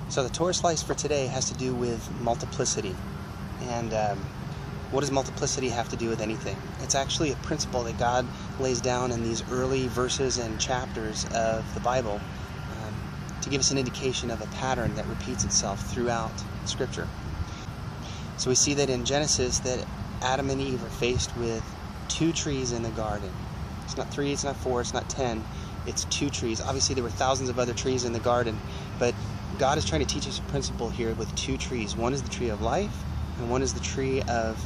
So the Torah slice for today has to do with multiplicity. And what does multiplicity have to do with anything? It's actually a principle that God lays down in these early verses and chapters of the Bible to give us an indication of a pattern that repeats itself throughout Scripture. So we see that in Genesis that Adam and Eve are faced with 2 trees in the garden. It's not 3, it's not 4, it's not 10. It's 2 trees. Obviously there were thousands of other trees in the garden, but God is trying to teach us a principle here with 2 trees. One is the tree of life, and one is the tree of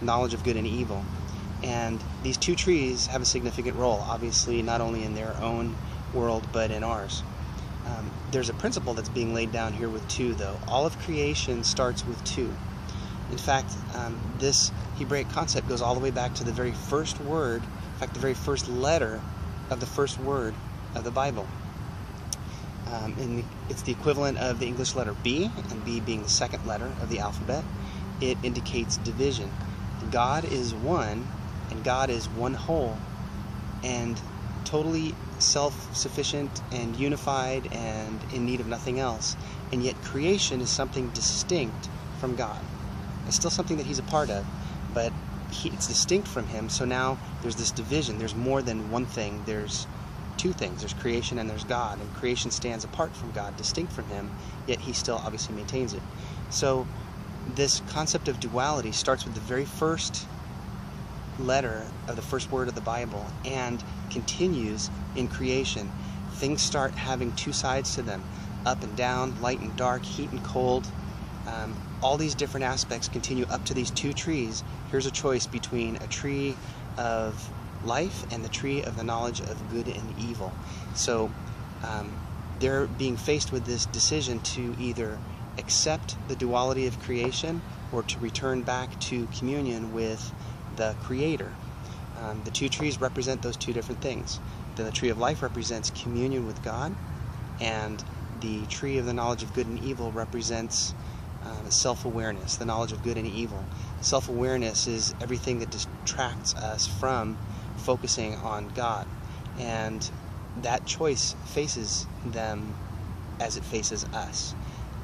knowledge of good and evil. And these 2 trees have a significant role, obviously not only in their own world, but in ours. There's a principle that's being laid down here with 2, though. All of creation starts with 2. In fact, this Hebraic concept goes all the way back to the very first word, in fact, the very first letter of the first word of the Bible. It's the equivalent of the English letter B, and B being the second letter of the alphabet. It indicates division. God is one, and God is one whole, and totally self-sufficient and unified and in need of nothing else. And yet creation is something distinct from God. It's still something that He's a part of, but it's distinct from Him, so now there's this division. There's more than one thing. There's 2 things. There's creation and there's God, and creation stands apart from God, distinct from Him, yet He still obviously maintains it. So this concept of duality starts with the very first letter of the first word of the Bible and continues in creation. Things start having 2 sides to them, up and down, light and dark, heat and cold. All these different aspects continue up to these 2 trees. Here's a choice between a tree of life and the tree of the knowledge of good and evil. So they're being faced with this decision to either accept the duality of creation or to return back to communion with the Creator. The 2 trees represent those 2 different things. The tree of life represents communion with God, and the tree of the knowledge of good and evil represents self-awareness, the knowledge of good and evil. Self-awareness is everything that distracts us from focusing on God, and that choice faces them as it faces us.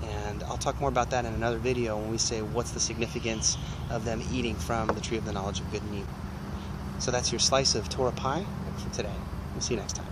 And I'll talk more about that in another video when we say what's the significance of them eating from the tree of the knowledge of good and evil. So that's your slice of Torah pie for today. We'll see you next time.